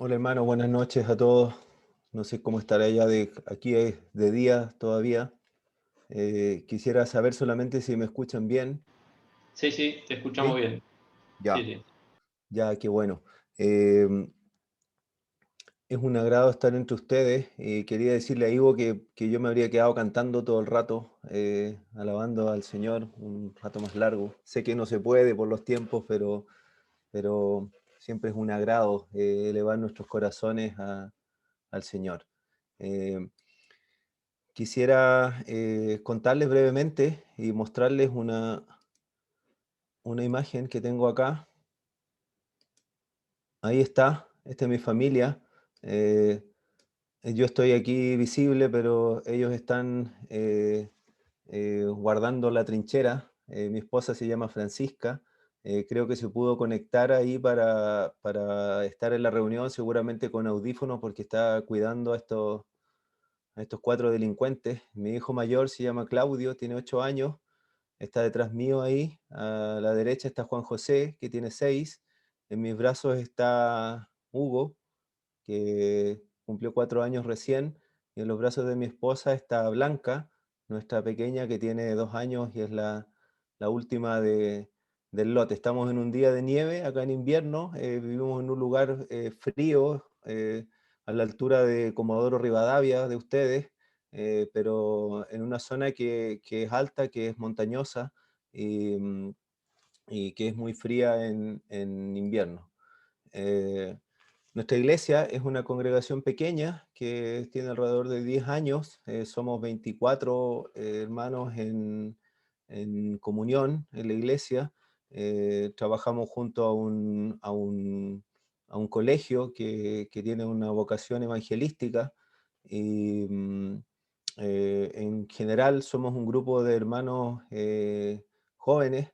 Hola hermano, buenas noches a todos. No sé cómo estará ya aquí es de día todavía. Quisiera saber solamente si me escuchan bien. Sí, sí, te escuchamos ¿Sí? bien. Sí, Ya, sí. ya, qué bueno. Es un agrado estar entre ustedes. Quería decirle a Ivo que yo me habría quedado cantando todo el rato, alabando al Señor un rato más largo. Sé que no se puede por los tiempos, pero siempre es un agrado elevar nuestros corazones al Señor. Eh, Quisiera contarles brevemente y mostrarles una imagen que tengo acá. Ahí está, esta es mi familia. Eh, yo estoy aquí visible, pero ellos están guardando la trinchera. Mi esposa se llama Francisca. Creo que se pudo conectar ahí para estar en la reunión, seguramente con audífonos, porque está cuidando a estos cuatro delincuentes. Mi hijo mayor se llama Claudio, tiene 8 años. Está detrás mío ahí, a la derecha está Juan José, que tiene 6. En mis brazos está Hugo, que cumplió 4 años recién. Y en los brazos de mi esposa está Blanca, nuestra pequeña, que tiene 2 años y es la última del lote. Estamos en un día de nieve acá en invierno. Vivimos en un lugar frío, a la altura de Comodoro Rivadavia, de ustedes, pero en una zona que es alta, que es montañosa y, y que es muy fría en invierno. Eh, Nuestra iglesia es una congregación pequeña que tiene alrededor de 10 años. Somos 24 hermanos en comunión en la iglesia. Trabajamos junto a un colegio que tiene una vocación evangelística. Y en general somos un grupo de hermanos jóvenes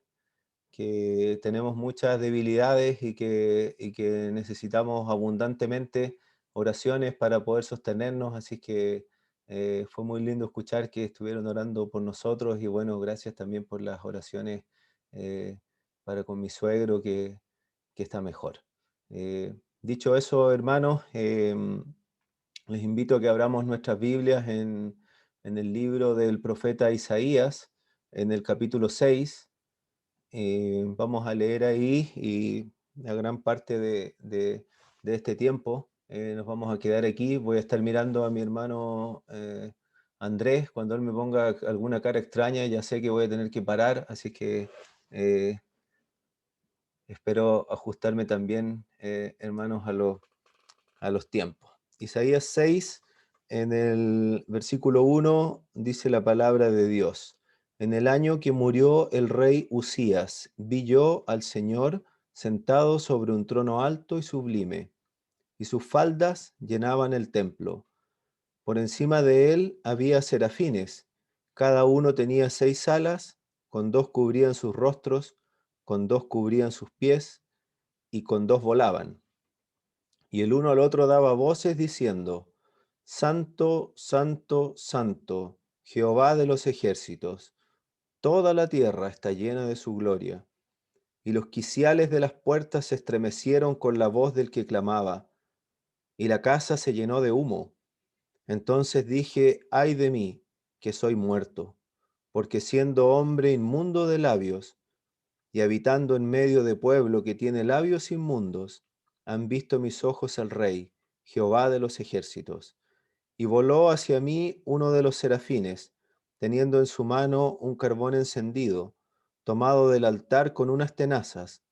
que tenemos muchas debilidades y que necesitamos abundantemente oraciones para poder sostenernos, así que fue muy lindo escuchar que estuvieron orando por nosotros y bueno, gracias también por las oraciones eh, para con mi suegro que está mejor. Dicho eso, hermanos, les invito a que abramos nuestras Biblias en el libro del profeta Isaías, en el capítulo 6. Vamos a leer ahí y la gran parte de este tiempo nos vamos a quedar aquí. Voy a estar mirando a mi hermano Andrés. Cuando él me ponga alguna cara extraña, ya sé que voy a tener que parar, así que eh, espero ajustarme también, hermanos, a los tiempos. Isaías 6, en el versículo 1, dice la palabra de Dios. En el año que murió el rey Usías, vi yo al Señor sentado sobre un trono alto y sublime, y sus faldas llenaban el templo. Por encima de él había serafines, cada uno tenía 6 alas, con dos cubrían sus rostros, con dos cubrían sus pies, y con dos volaban. Y el uno al otro daba voces diciendo, Santo, Santo, Santo, Jehová de los ejércitos, toda la tierra está llena de su gloria. Y los quiciales de las puertas se estremecieron con la voz del que clamaba, y la casa se llenó de humo. Entonces dije, ay de mí, que soy muerto, porque siendo hombre inmundo de labios, y habitando en medio de pueblo que tiene labios inmundos, han visto mis ojos al Rey, Jehová de los ejércitos. Y voló hacia mí uno de los serafines, teniendo en su mano un carbón encendido, tomado del altar con unas tenazas,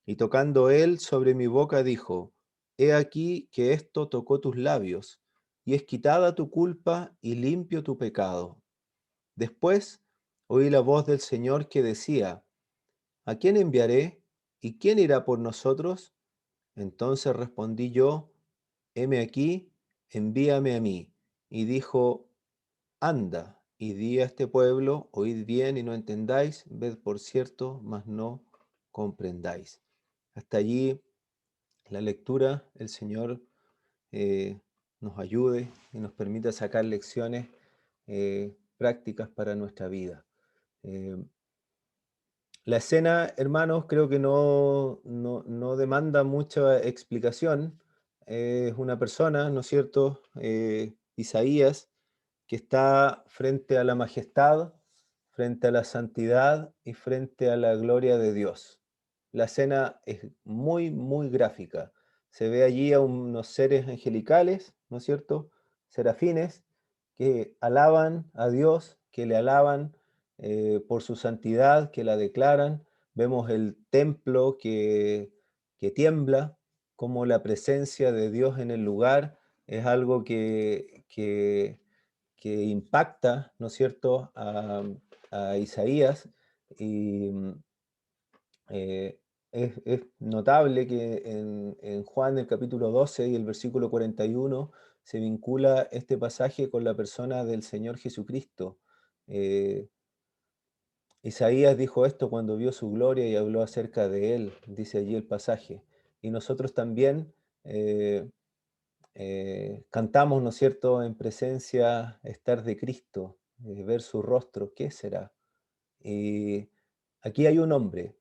y tocando él sobre mi boca dijo, He aquí que esto tocó tus labios, y es quitada tu culpa y limpio tu pecado. Después oí la voz del Señor que decía, ¿A quién enviaré? ¿Y quién irá por nosotros? Entonces respondí yo, heme aquí, envíame a mí. Y dijo, anda, y di a este pueblo, oíd bien y no entendáis, ved por cierto, mas no comprendáis. Hasta allí la lectura, el Señor nos ayude y nos permita sacar lecciones prácticas para nuestra vida. Eh, La escena, hermanos, creo que no demanda mucha explicación. es una persona, ¿no es cierto? Isaías, que está frente a la majestad, frente a la santidad y frente a la gloria de Dios. La escena es muy, muy gráfica. Se ve allí a unos seres angelicales, ¿no es cierto? Serafines, que alaban a Dios, que le alaban por su santidad, que la declaran. Vemos el templo que tiembla, como la presencia de Dios en el lugar es algo que impacta, ¿no es cierto?, a Isaías. Y es notable que en Juan, el capítulo 12 y el versículo 41, se vincula este pasaje con la persona del Señor Jesucristo. Eh, Isaías dijo esto cuando vio su gloria y habló acerca de él, dice allí el pasaje. Y nosotros también cantamos, ¿no es cierto?, en presencia, estar de Cristo, ver su rostro, ¿qué será? Y aquí hay un hombre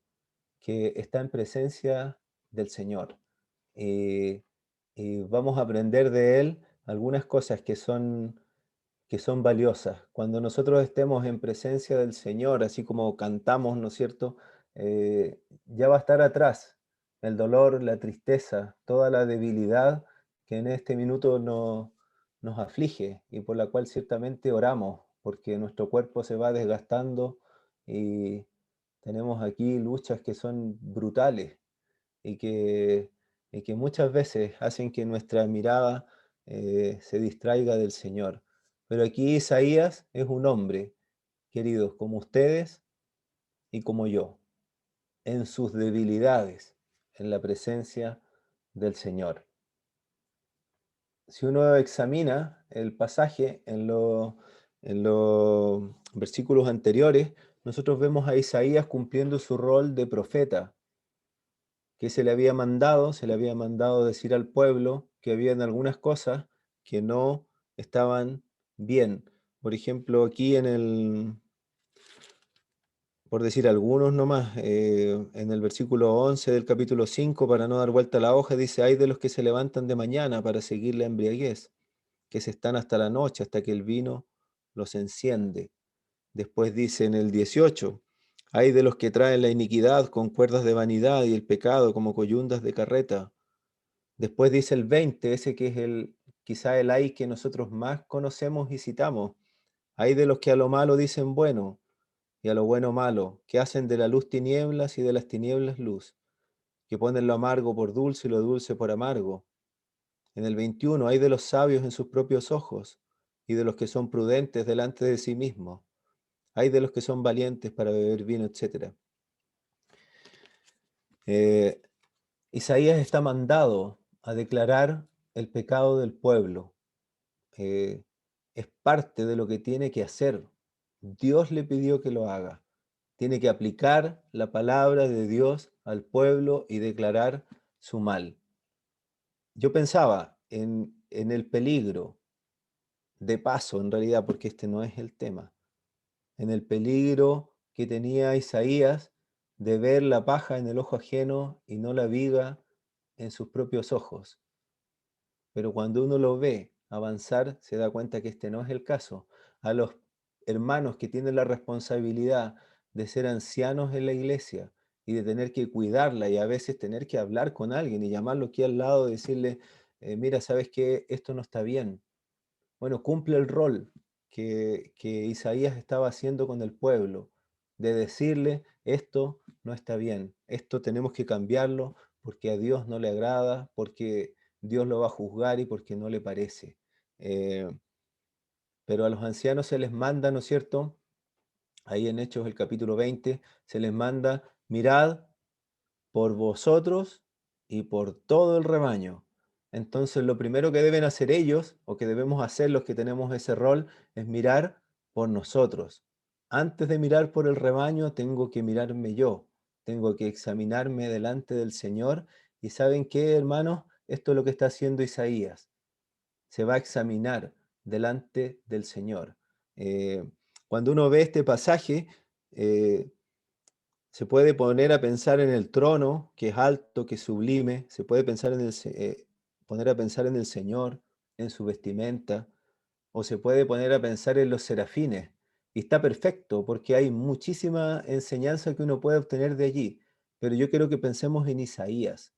que está en presencia del Señor. Y, y vamos a aprender de él algunas cosas que son valiosas. Cuando nosotros estemos en presencia del Señor, así como cantamos, ¿no es cierto? Ya va a estar atrás el dolor, la tristeza, toda la debilidad que en este minuto nos aflige y por la cual ciertamente oramos, porque nuestro cuerpo se va desgastando y tenemos aquí luchas que son brutales y que muchas veces hacen que nuestra mirada se distraiga del Señor. Pero aquí Isaías es un hombre, queridos, como ustedes y como yo, en sus debilidades, en la presencia del Señor. Si uno examina el pasaje en los versículos anteriores, nosotros vemos a Isaías cumpliendo su rol de profeta, que se le había mandado decir al pueblo que habían algunas cosas que no estaban bien. Por ejemplo, aquí por decir algunos nomás, en el versículo 11 del capítulo 5, para no dar vuelta a la hoja, dice, hay de los que se levantan de mañana para seguir la embriaguez, que se están hasta la noche, hasta que el vino los enciende. Después dice en el 18, hay de los que traen la iniquidad con cuerdas de vanidad y el pecado como coyundas de carreta. Después dice el 20, ese que es quizá el ay que nosotros más conocemos y citamos. Hay de los que a lo malo dicen bueno y a lo bueno malo, que hacen de la luz tinieblas y de las tinieblas luz, que ponen lo amargo por dulce y lo dulce por amargo. En el 21, hay de los sabios en sus propios ojos y de los que son prudentes delante de sí mismos. Hay de los que son valientes para beber vino, etc. Eh, Isaías está mandado a declarar el pecado del pueblo. eh, es parte de lo que tiene que hacer. Dios le pidió que lo haga. Tiene que aplicar la palabra de Dios al pueblo y declarar su mal. Yo pensaba en el peligro, de paso en realidad, porque este no es el tema, en el peligro que tenía Isaías de ver la paja en el ojo ajeno y no la viga en sus propios ojos. Pero cuando uno lo ve avanzar, se da cuenta que este no es el caso. A los hermanos que tienen la responsabilidad de ser ancianos en la iglesia y de tener que cuidarla y a veces tener que hablar con alguien y llamarlo aquí al lado y decirle, mira, ¿sabes qué? Esto no está bien. Bueno, cumple el rol que Isaías estaba haciendo con el pueblo, de decirle, esto no está bien, esto tenemos que cambiarlo porque a Dios no le agrada, porque Dios lo va a juzgar y porque no le parece. Eh, pero a los ancianos se les manda, ¿no es cierto? Ahí en Hechos el capítulo 20, se les manda, mirad por vosotros y por todo el rebaño. Entonces, lo primero que deben hacer ellos, o que debemos hacer los que tenemos ese rol, es mirar por nosotros. Antes de mirar por el rebaño, tengo que mirarme yo, tengo que examinarme delante del Señor. ¿Y saben qué, hermanos? Esto es lo que está haciendo Isaías. Se va a examinar delante del Señor. Eh, Cuando uno ve este pasaje, eh, se puede poner a pensar en el trono, que es alto, que es sublime. Se puede pensar poner a pensar en el Señor, en su vestimenta, o se puede poner a pensar en los serafines. Y está perfecto, porque hay muchísima enseñanza que uno puede obtener de allí. Pero yo quiero que pensemos en Isaías.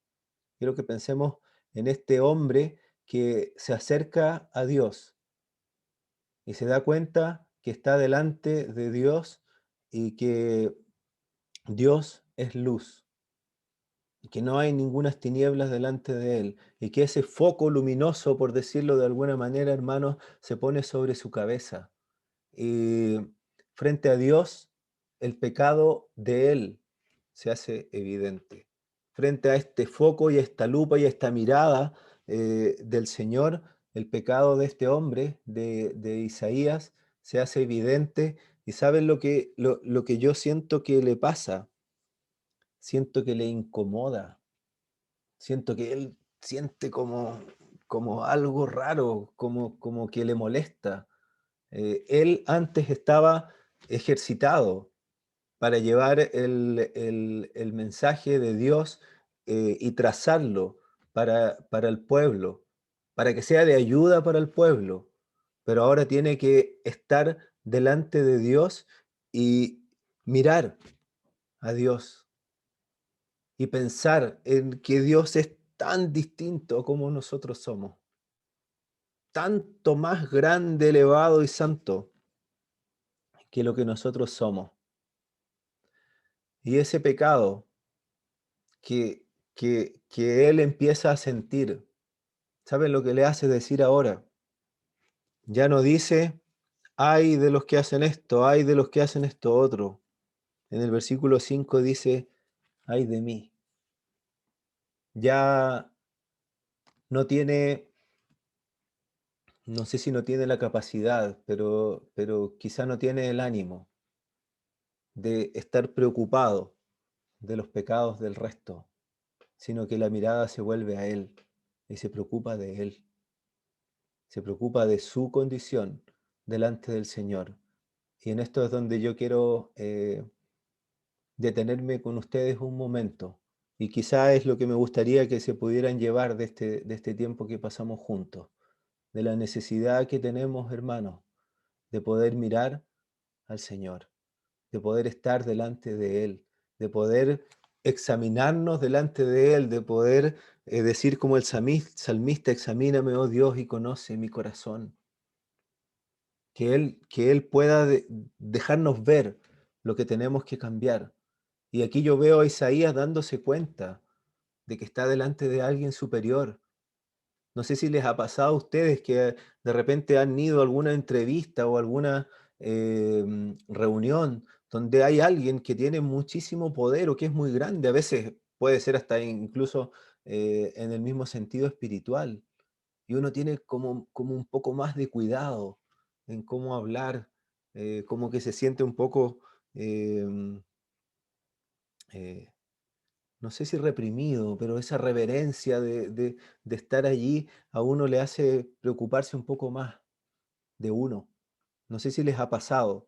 Quiero que pensemos en este hombre que se acerca a Dios y se da cuenta que está delante de Dios y que Dios es luz y que no hay ningunas tinieblas delante de él y que ese foco luminoso, por decirlo de alguna manera, hermanos, se pone sobre su cabeza. Y frente a Dios, el pecado de él se hace evidente. Frente a este foco y a esta lupa y a esta mirada del Señor, el pecado de este hombre, de Isaías, se hace evidente. ¿Y saben lo que yo siento que le pasa? Siento que le incomoda. Siento que él siente como algo raro, como que le molesta. Él antes estaba ejercitado para llevar el mensaje de Dios y trazarlo para el pueblo, para que sea de ayuda para el pueblo. Pero ahora tiene que estar delante de Dios y mirar a Dios y pensar en que Dios es tan distinto como nosotros somos, tanto más grande, elevado y santo que lo que nosotros somos. Y ese pecado que, que él empieza a sentir, ¿saben lo que le hace decir ahora? Ya no dice, ay de los que hacen esto, ay de los que hacen esto otro. En el versículo 5 dice, ay de mí. Ya no tiene, no sé si no tiene la capacidad, pero quizá no tiene el ánimo de estar preocupado de los pecados del resto, sino que la mirada se vuelve a él y se preocupa de él. Se preocupa de su condición delante del Señor. Y en esto es donde yo quiero detenerme con ustedes un momento. Y quizá es lo que me gustaría que se pudieran llevar de este tiempo que pasamos juntos, de la necesidad que tenemos, hermanos, de poder mirar al Señor, de poder estar delante de Él, de poder examinarnos delante de Él, de poder decir como el salmista, examíname, oh Dios, y conoce mi corazón. Que Él pueda dejarnos ver lo que tenemos que cambiar. Y aquí yo veo a Isaías dándose cuenta de que está delante de alguien superior. No sé si les ha pasado a ustedes que de repente han ido a alguna entrevista o alguna reunión donde hay alguien que tiene muchísimo poder o que es muy grande. A veces puede ser hasta incluso en el mismo sentido espiritual y uno tiene como un poco más de cuidado en cómo hablar, como que se siente un poco, em, eh, no sé si reprimido, pero esa reverencia de estar allí a uno le hace preocuparse un poco más de uno. No sé si les ha pasado.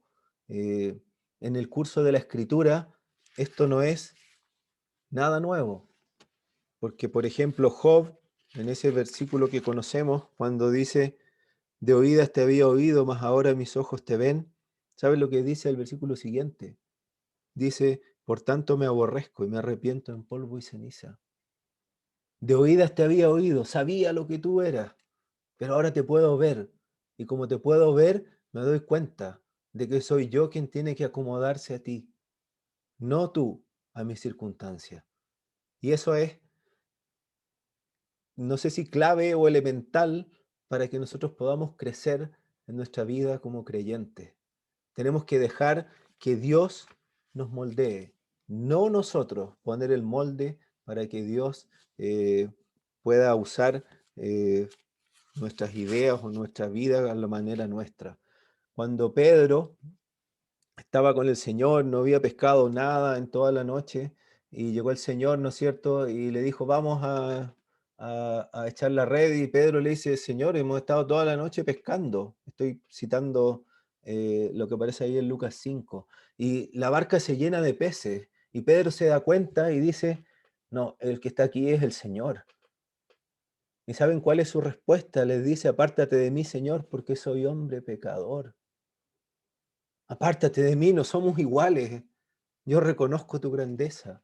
eh, en el curso de la escritura, esto no es nada nuevo, porque por ejemplo Job, en ese versículo que conocemos, cuando dice, de oídas te había oído, mas ahora mis ojos te ven. ¿Sabes lo que dice el versículo siguiente? Dice, por tanto me aborrezco y me arrepiento en polvo y ceniza. De oídas te había oído, sabía lo que tú eras, pero ahora te puedo ver. Y como te puedo ver, me doy cuenta de que soy yo quien tiene que acomodarse a ti, no tú a mis circunstancias. Y eso es, no sé si clave o elemental para que nosotros podamos crecer en nuestra vida como creyentes. Tenemos que dejar que Dios nos moldee, no nosotros poner el molde para que Dios pueda usar nuestras ideas o nuestra vida a la manera nuestra. Cuando Pedro estaba con el Señor, no había pescado nada en toda la noche y llegó el Señor, ¿no es cierto? Y le dijo, vamos a echar la red y Pedro le dice, Señor, hemos estado toda la noche pescando. Estoy citando lo que aparece ahí en Lucas 5. Y la barca se llena de peces y Pedro se da cuenta y dice, no, el que está aquí es el Señor. ¿Y saben cuál es su respuesta? Les dice, apártate de mí, Señor, porque soy hombre pecador. Apártate de mí, no somos iguales. Yo reconozco tu grandeza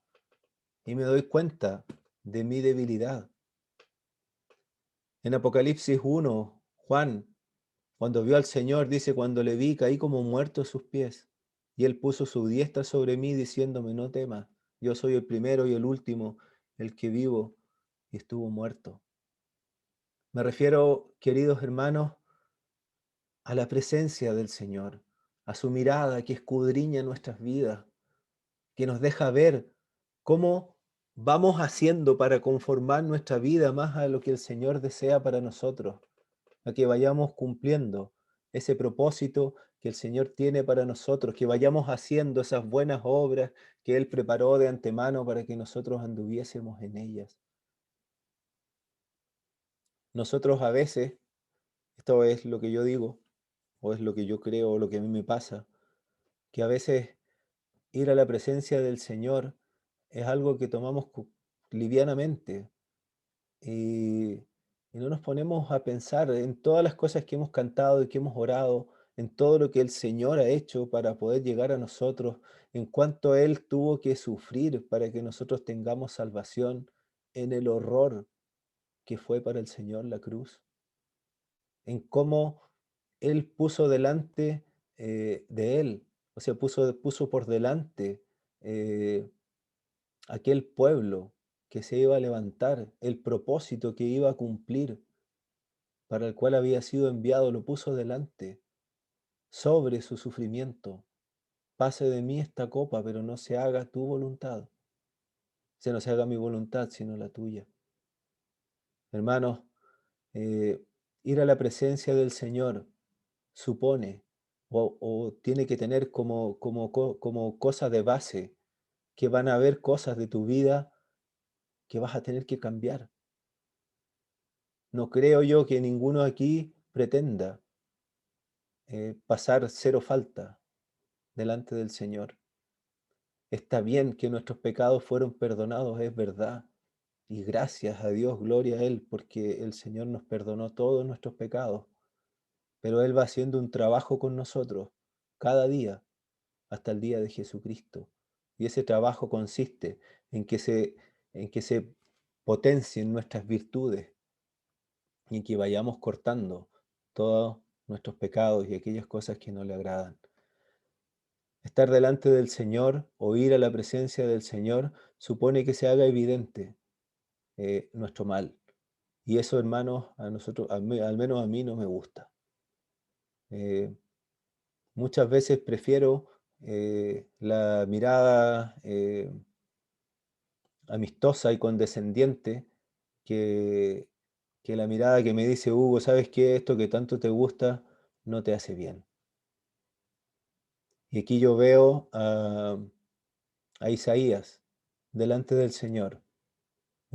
y me doy cuenta de mi debilidad. En Apocalipsis 1, Juan, cuando vio al Señor, dice, cuando le vi, caí como muerto a sus pies. Y él puso su diestra sobre mí, diciéndome, no temas, yo soy el primero y el último, el que vivo y estuvo muerto. Me refiero, queridos hermanos, a la presencia del Señor, a su mirada que escudriña nuestras vidas, que nos deja ver cómo vamos haciendo para conformar nuestra vida más a lo que el Señor desea para nosotros, a que vayamos cumpliendo ese propósito que el Señor tiene para nosotros, que vayamos haciendo esas buenas obras que Él preparó de antemano para que nosotros anduviésemos en ellas. Nosotros a veces, esto es lo que yo digo, o es lo que yo creo, o lo que a mí me pasa, que a veces ir a la presencia del Señor es algo que tomamos livianamente y, y no nos ponemos a pensar en todas las cosas que hemos cantado y que hemos orado, en todo lo que el Señor ha hecho para poder llegar a nosotros, en cuanto Él tuvo que sufrir para que nosotros tengamos salvación, en el horror que fue para el Señor la cruz, en cómo Él puso delante de Él, o sea, puso por delante eh, aquel pueblo que se iba a levantar, el propósito que iba a cumplir, para el cual había sido enviado, lo puso delante, sobre su sufrimiento. Pase de mí esta copa, pero no se haga tu voluntad. O sea, no se haga mi voluntad, sino la tuya. Hermanos, eh, ir a la presencia del Señor supone o tiene que tener como cosa de base que van a haber cosas de tu vida que vas a tener que cambiar. No creo yo que ninguno aquí pretenda pasar cero falta delante del Señor. Está bien que nuestros pecados fueron perdonados, es verdad. Y gracias a Dios, gloria a Él, porque el Señor nos perdonó todos nuestros pecados. Pero Él va haciendo un trabajo con nosotros cada día hasta el día de Jesucristo. Y ese trabajo consiste en en que se potencien nuestras virtudes y en que vayamos cortando todos nuestros pecados y aquellas cosas que no le agradan. Estar delante del Señor o ir a la presencia del Señor supone que se haga evidente nuestro mal. Y eso, hermanos, a nosotros, al menos a mí no me gusta. Eh, Muchas veces prefiero la mirada amistosa y condescendiente que, que la mirada que me dice, Hugo, ¿sabes qué? Esto que tanto te gusta no te hace bien. Y aquí yo veo a Isaías delante del Señor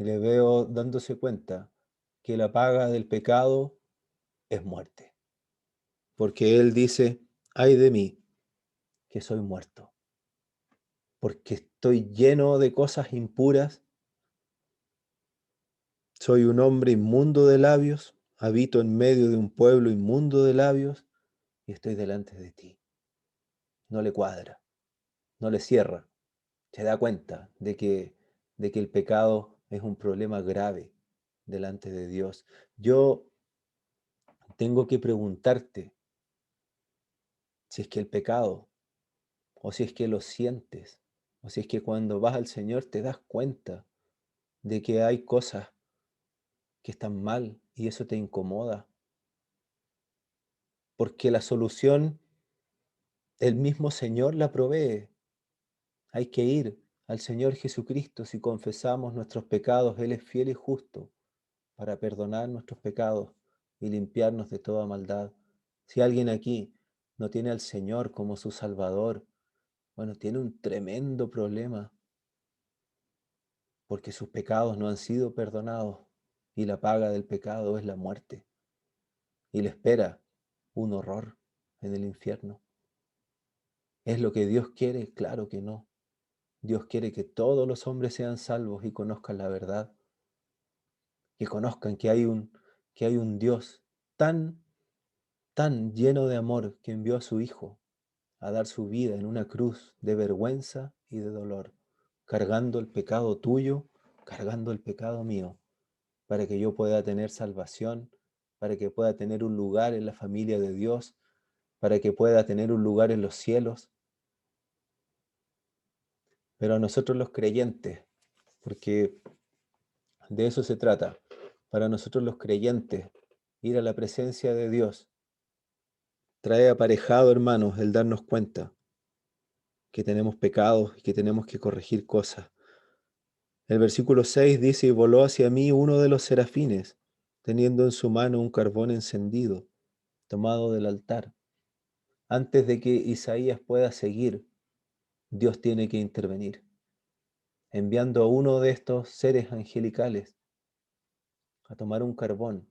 y le veo dándose cuenta que la paga del pecado es muerte. Porque él dice, ay de mí, que soy muerto, porque estoy lleno de cosas impuras, soy un hombre inmundo de labios, habito en medio de un pueblo inmundo de labios y estoy delante de ti. No le cuadra, no le cierra, se da cuenta de que el pecado es un problema grave delante de Dios. Yo tengo que preguntarte si es que el pecado, o si es que lo sientes, o si es que cuando vas al Señor te das cuenta de que hay cosas que están mal y eso te incomoda, porque la solución el mismo Señor la provee. Hay que ir al Señor Jesucristo si confesamos nuestros pecados. Él es fiel y justo para perdonar nuestros pecados y limpiarnos de toda maldad. Si alguien aquí no tiene al Señor como su Salvador, bueno, tiene un tremendo problema porque sus pecados no han sido perdonados y la paga del pecado es la muerte y le espera un horror en el infierno. ¿Es lo que Dios quiere? Claro que no. Dios quiere que todos los hombres sean salvos y conozcan la verdad. que conozcan que hay un Dios tan, tan lleno de amor que envió a su Hijo a dar su vida en una cruz de vergüenza y de dolor, cargando el pecado tuyo, cargando el pecado mío, para que yo pueda tener salvación, para que pueda tener un lugar en la familia de Dios, para que pueda tener un lugar en los cielos. Pero a nosotros los creyentes, porque de eso se trata, para nosotros los creyentes, ir a la presencia de Dios trae aparejado, hermanos, el darnos cuenta que tenemos pecados y que tenemos que corregir cosas. El versículo 6 dice, y voló hacia mí uno de los serafines, teniendo en su mano un carbón encendido, tomado del altar. Antes de que Isaías pueda seguir, Dios tiene que intervenir, enviando a uno de estos seres angelicales a tomar un carbón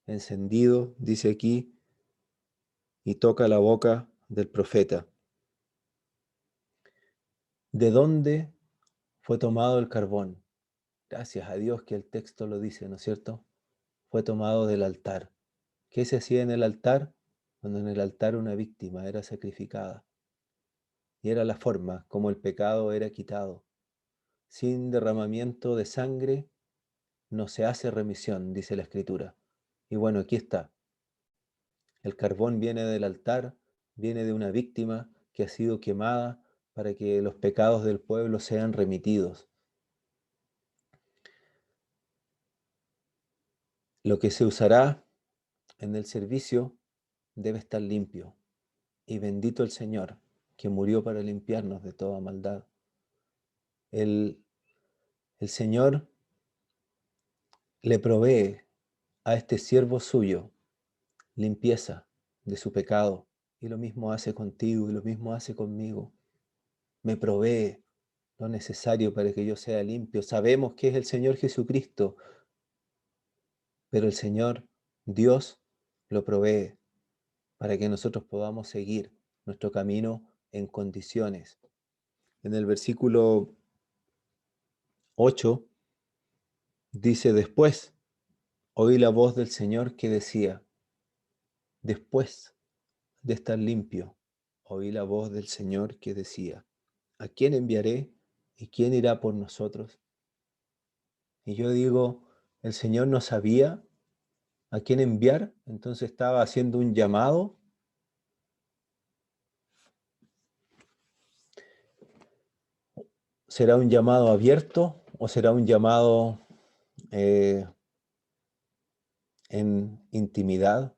encendido, dice aquí, y toca la boca del profeta. ¿De dónde fue tomado el carbón? Gracias a Dios que el texto lo dice, ¿no es cierto? Fue tomado del altar. ¿Qué se hacía en el altar? Cuando en el altar una víctima era sacrificada. Y era la forma como el pecado era quitado. Sin derramamiento de sangre no se hace remisión, dice la Escritura. Y bueno, aquí está. El carbón viene del altar, viene de una víctima que ha sido quemada para que los pecados del pueblo sean remitidos. Lo que se usará en el servicio debe estar limpio. Y bendito el Señor, que murió para limpiarnos de toda maldad. El Señor le provee a este siervo suyo limpieza de su pecado. Y lo mismo hace contigo y lo mismo hace conmigo. Me provee lo necesario para que yo sea limpio. Sabemos que es el Señor Jesucristo, pero el Señor, Dios, lo provee para que nosotros podamos seguir nuestro camino en condiciones. En el versículo 8 dice, después oí la voz del Señor que decía, después de estar limpio, oí la voz del Señor que decía, ¿a quién enviaré y quién irá por nosotros? Y yo digo, el Señor no sabía a quién enviar, entonces estaba haciendo un llamado. ¿Será un llamado abierto o será un llamado en intimidad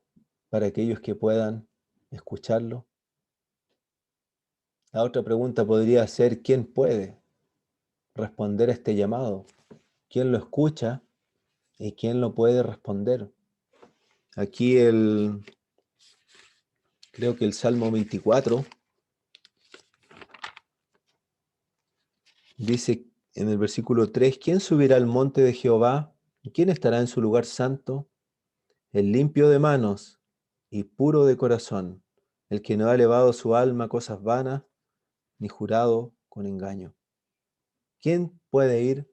para aquellos que puedan escucharlo? La otra pregunta podría ser, ¿quién puede responder a este llamado? ¿Quién lo escucha y quién lo puede responder? Aquí creo que el Salmo 24 dice en el versículo 3, ¿quién subirá al monte de Jehová? ¿Y quién estará en su lugar santo? El limpio de manos y puro de corazón, el que no ha elevado su alma a cosas vanas, ni jurado con engaño. ¿Quién puede ir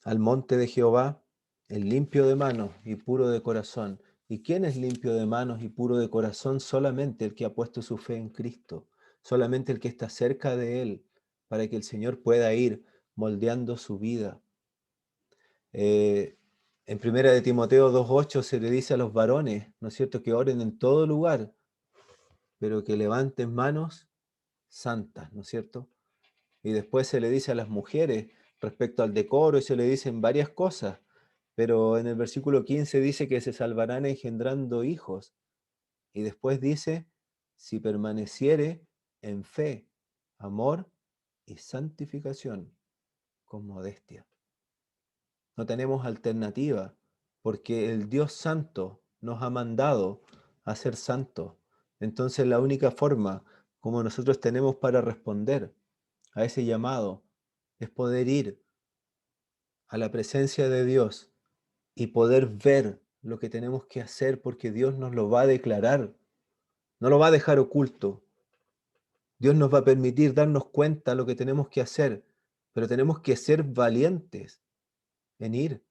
al monte de Jehová? El limpio de manos y puro de corazón. ¿Y quién es limpio de manos y puro de corazón? Solamente el que ha puesto su fe en Cristo, solamente el que está cerca de Él, para que el Señor pueda ir moldeando su vida. En primera de Timoteo 2:8 se le dice a los varones, ¿no es cierto?, que oren en todo lugar, pero que levanten manos santas, ¿no es cierto? Y después se le dice a las mujeres respecto al decoro y se le dicen varias cosas, pero en el versículo 15 dice que se salvarán engendrando hijos. Y después dice, si permaneciere en fe, amor y santificación con modestia. No tenemos alternativa, porque el Dios Santo nos ha mandado a ser santos. Entonces la única forma como nosotros tenemos para responder a ese llamado es poder ir a la presencia de Dios y poder ver lo que tenemos que hacer, porque Dios nos lo va a declarar, no lo va a dejar oculto. Dios nos va a permitir darnos cuenta de lo que tenemos que hacer, pero tenemos que ser valientes en ir,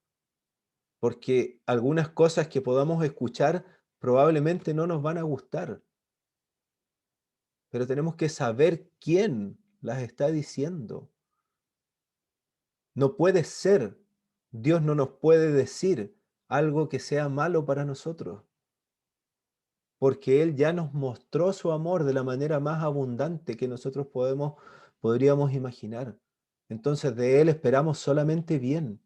porque algunas cosas que podamos escuchar probablemente no nos van a gustar, pero tenemos que saber quién las está diciendo. No puede ser, Dios no nos puede decir algo que sea malo para nosotros, porque Él ya nos mostró su amor de la manera más abundante que nosotros podríamos imaginar. Entonces de Él esperamos solamente bien.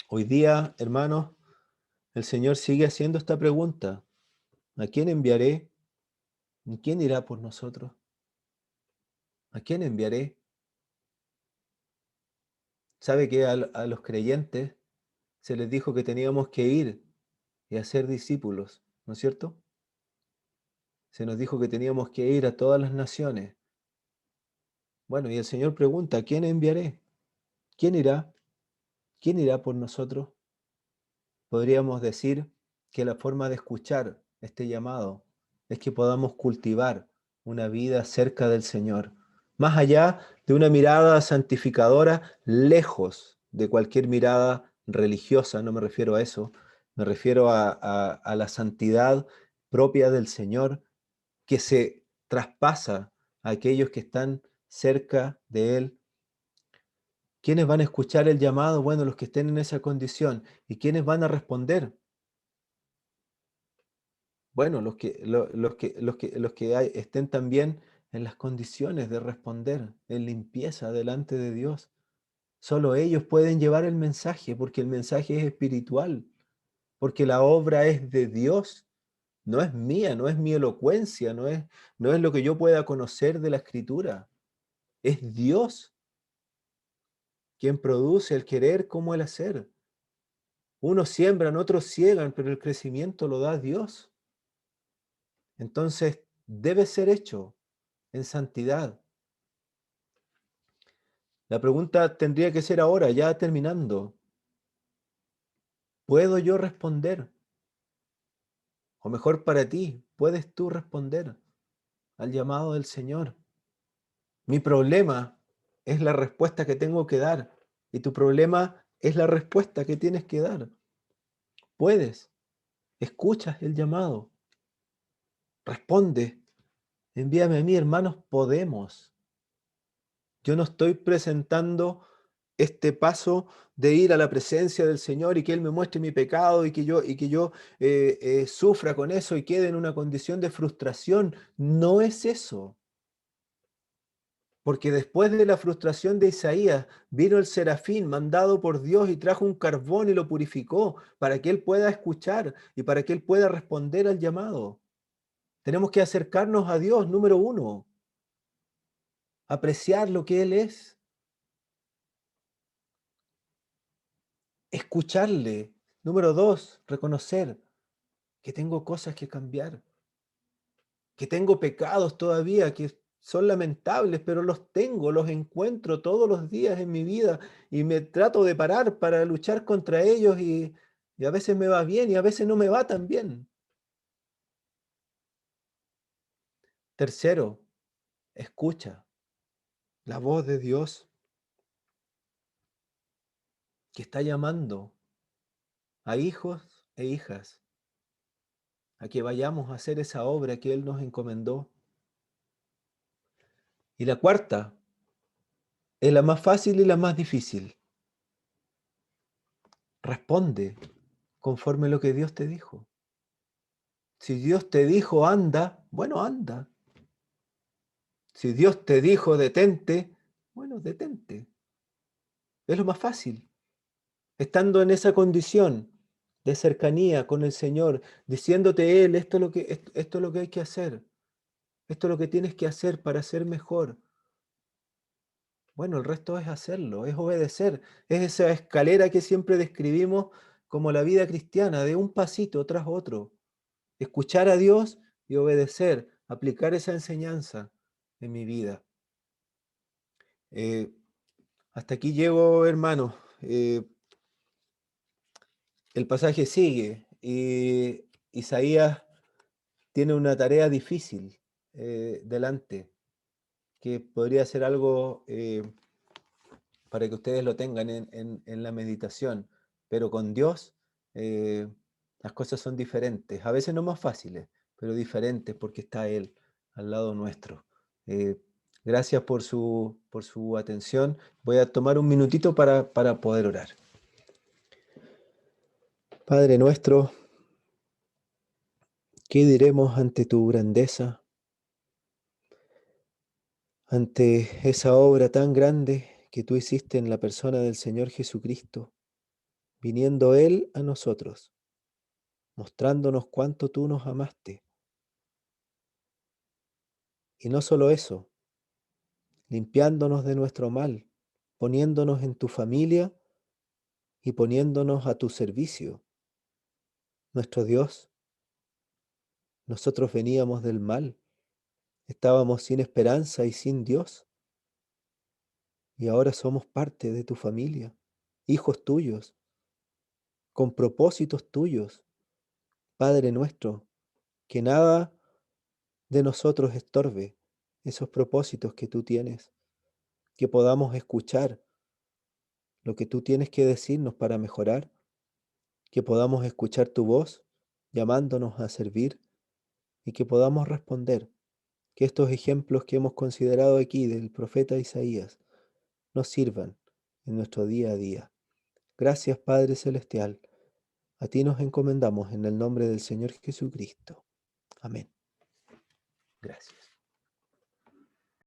Hoy día, hermanos, el Señor sigue haciendo esta pregunta: ¿a quién enviaré? ¿Y quién irá por nosotros? ¿A quién enviaré? ¿Sabe que a los creyentes se les dijo que teníamos que ir y hacer discípulos, ¿no es cierto? Se nos dijo que teníamos que ir a todas las naciones. Bueno, y el Señor pregunta: ¿a quién enviaré? ¿Quién irá? ¿Quién irá por nosotros? Podríamos decir que la forma de escuchar este llamado es que podamos cultivar una vida cerca del Señor, más allá de una mirada santificadora, lejos de cualquier mirada religiosa. No me refiero a eso, me refiero a la santidad propia del Señor, que se traspasa a aquellos que están cerca de Él. ¿Quiénes van a escuchar el llamado? Bueno, los que estén en esa condición. ¿Y quiénes van a responder? Bueno, estén también en las condiciones de responder en limpieza delante de Dios. Solo ellos pueden llevar el mensaje, porque el mensaje es espiritual, porque la obra es de Dios, no es mía, no es mi elocuencia, no es lo que yo pueda conocer de la Escritura. Es Dios quien produce el querer como el hacer. Unos siembran, otros ciegan, pero el crecimiento lo da Dios. Entonces, debe ser hecho en santidad. La pregunta tendría que ser ahora, ya terminando: ¿puedo yo responder? O mejor para ti, ¿puedes tú responder al llamado del Señor? Mi problema es la respuesta que tengo que dar, y tu problema es la respuesta que tienes que dar. ¿Puedes? ¿Escuchas el llamado? Responde. Envíame a mí, hermanos, podemos. Yo no estoy presentando este paso de ir a la presencia del Señor y que Él me muestre mi pecado y que yo sufra con eso y quede en una condición de frustración. No es eso. Porque después de la frustración de Isaías, vino el serafín mandado por Dios y trajo un carbón y lo purificó para que él pueda escuchar y para que él pueda responder al llamado. Tenemos que acercarnos a Dios, número uno, apreciar lo que Él es, escucharle. Número dos, reconocer que tengo cosas que cambiar, que tengo pecados todavía que son lamentables, pero los tengo, los encuentro todos los días en mi vida y me trato de parar para luchar contra ellos y a veces me va bien y a veces no me va tan bien. Tercero, escucha la voz de Dios que está llamando a hijos e hijas a que vayamos a hacer esa obra que Él nos encomendó. Y la cuarta es la más fácil y la más difícil. Responde conforme lo que Dios te dijo. Si Dios te dijo anda, bueno, anda. Si Dios te dijo detente, bueno, detente. Es lo más fácil. Estando en esa condición de cercanía con el Señor, diciéndote Él, esto es lo que hay que hacer, esto es lo que tienes que hacer para ser mejor. Bueno, el resto es hacerlo, es obedecer, es esa escalera que siempre describimos como la vida cristiana, de un pasito tras otro. Escuchar a Dios y obedecer, aplicar esa enseñanza en mi vida. Eh, Hasta aquí llego, hermano. El pasaje sigue y Isaías tiene una tarea difícil delante, que podría ser algo para que ustedes lo tengan en la meditación. Pero con Dios las cosas son diferentes, a veces no más fáciles, pero diferentes porque está Él al lado nuestro. Eh, Gracias por su atención. Voy a tomar un minutito para poder orar. Padre nuestro, ¿qué diremos ante tu grandeza, ante esa obra tan grande que tú hiciste en la persona del Señor Jesucristo, viniendo Él a nosotros, mostrándonos cuánto tú nos amaste? Y no solo eso, limpiándonos de nuestro mal, poniéndonos en tu familia y poniéndonos a tu servicio. Nuestro Dios, nosotros veníamos del mal, estábamos sin esperanza y sin Dios, y ahora somos parte de tu familia, hijos tuyos, con propósitos tuyos. Padre nuestro, que nada de nosotros estorbe esos propósitos que tú tienes, que podamos escuchar lo que tú tienes que decirnos para mejorar, que podamos escuchar tu voz llamándonos a servir y que podamos responder, que estos ejemplos que hemos considerado aquí del profeta Isaías nos sirvan en nuestro día a día. Gracias, Padre Celestial. A ti nos encomendamos en el nombre del Señor Jesucristo. Amén. Gracias.